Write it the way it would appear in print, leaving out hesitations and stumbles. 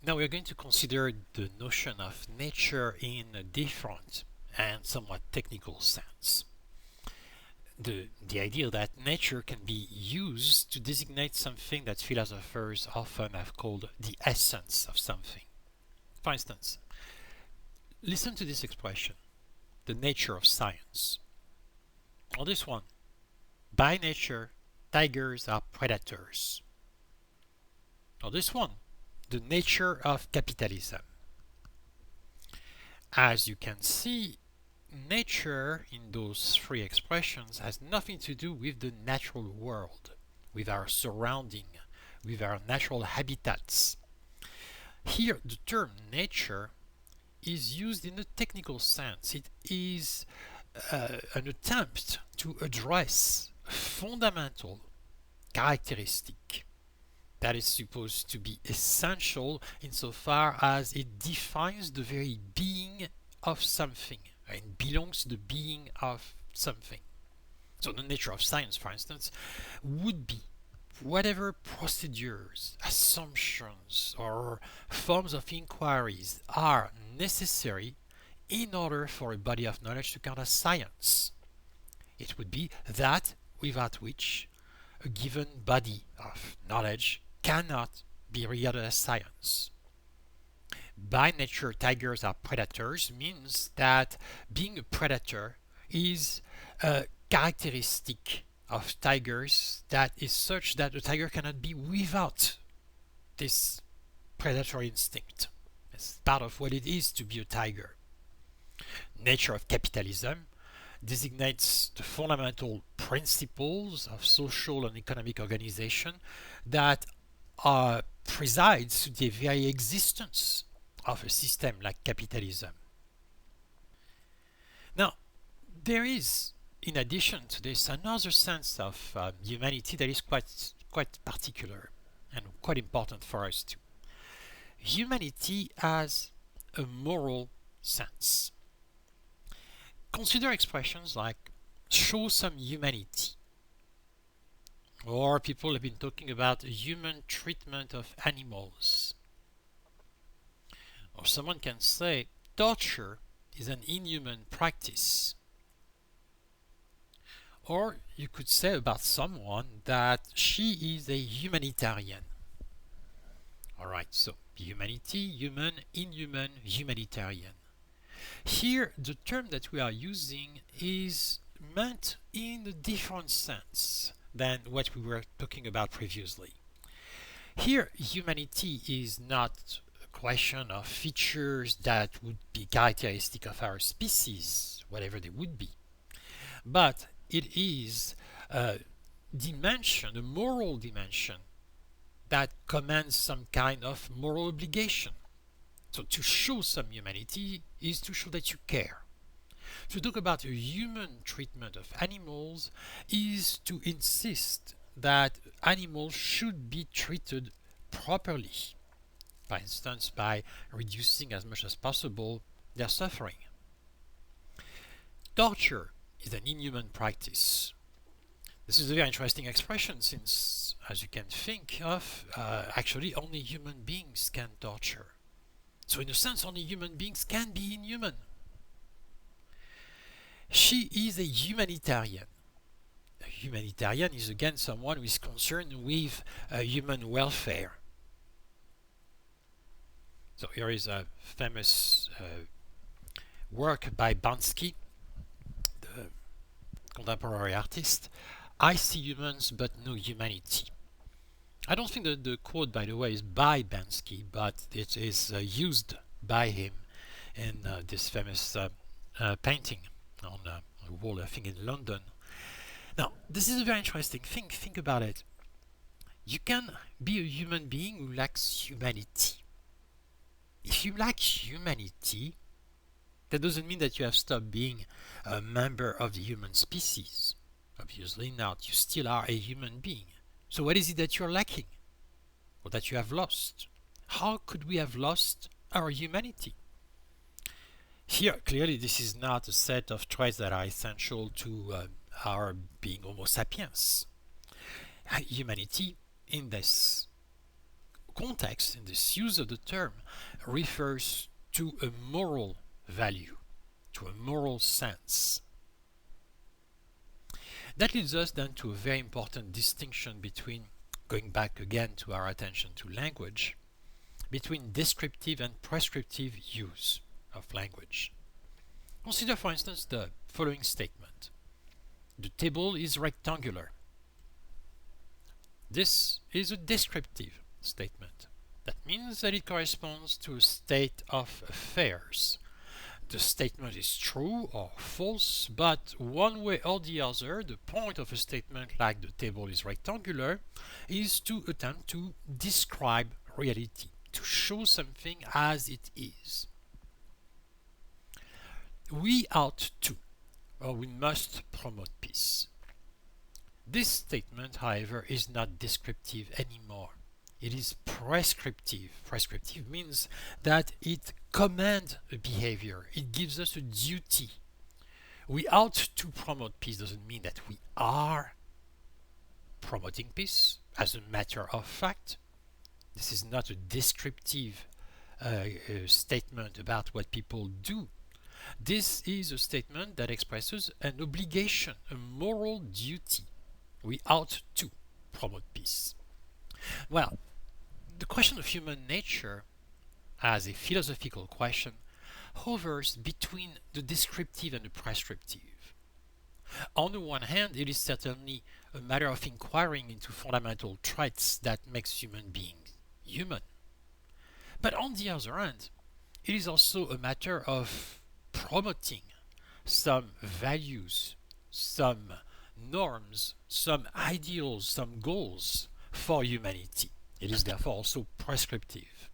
Now we're going to consider the notion of nature in a different and somewhat technical sense. The idea that nature can be used to designate something that philosophers often have called the essence of something. For instance, listen to this expression, the nature of science. Or this one, by nature, tigers are predators. Or this one, the nature of capitalism. As you can see, nature in those three expressions has nothing to do with the natural world, with our surrounding, with our natural habitats. Here, the term nature is used in a technical sense. It is an attempt to address a fundamental characteristic that is supposed to be essential insofar as it defines the very being of something and belongs to the being of something. So the nature of science, for instance, would be whatever procedures, assumptions, or forms of inquiries are necessary in order for a body of knowledge to count as science. It would be that without which a given body of knowledge cannot be regarded as science. By nature, tigers are predators means that being a predator is a characteristic of tigers that is such that a tiger cannot be without this predatory instinct. It's part of what it is to be a tiger. Nature of capitalism designates the fundamental principles of social and economic organization that presides to the very existence of a system like capitalism. Now, there is, in addition to this, another sense of humanity that is quite particular and quite important for us too. Humanity has a moral sense. Consider expressions like show some humanity, or people have been talking about human treatment of animals. Or someone can say torture is an inhuman practice. Or you could say about someone that she is a humanitarian. Alright, so humanity, human, inhuman, humanitarian. Here, the term that we are using is meant in a different sense than what we were talking about previously. Here, humanity is not a question of features that would be characteristic of our species, whatever they would be, but it is a dimension, a moral dimension, that commands some kind of moral obligation. So to show some humanity is to show that you care. To talk about a human treatment of animals is to insist that animals should be treated properly. For instance, by reducing as much as possible their suffering. Torture is an inhuman practice. This is a very interesting expression since, as you can think of, actually only human beings can torture. So in a sense, only human beings can be inhuman. She is a humanitarian. A humanitarian is again someone who is concerned with human welfare. So here is a famous work by Bansky, the contemporary artist. I see humans but no humanity. I don't think that the quote, by the way, is by Bansky, but it is used by him in this famous painting on a wall, I think, in London. Now, this is a very interesting thing. Think about it. You can be a human being who lacks humanity. If you lack humanity, that doesn't mean that you have stopped being a member of the human species. Obviously not. You still are a human being. So what is it that you're lacking? Or that you have lost? How could we have lost our humanity? Here, clearly, this is not a set of traits that are essential to our being Homo sapiens. Humanity, in this context, in this use of the term, refers to a moral value, to a moral sense. That leads us then to a very important distinction between, going back again to our attention to language, between descriptive and prescriptive use of language. Consider, for instance, the following statement. The table is rectangular. This is a descriptive statement. That means that it corresponds to a state of affairs. The statement is true or false, but one way or the other, the point of a statement like the table is rectangular is to attempt to describe reality, to show something as it is. We ought to, or we must promote peace. This statement, however, is not descriptive anymore. It is prescriptive. Prescriptive means that it commands a behavior. It gives us a duty. We ought to promote peace doesn't mean that we are promoting peace as a matter of fact. This is not a descriptive statement about what people do. This is a statement that expresses an obligation, a moral duty. We ought to promote peace. Well, the question of human nature as a philosophical question hovers between the descriptive and the prescriptive. On the one hand, it is certainly a matter of inquiring into fundamental traits that makes human beings human. But on the other hand, it is also a matter of promoting some values, some norms, some ideals, some goals for humanity. It is therefore also prescriptive.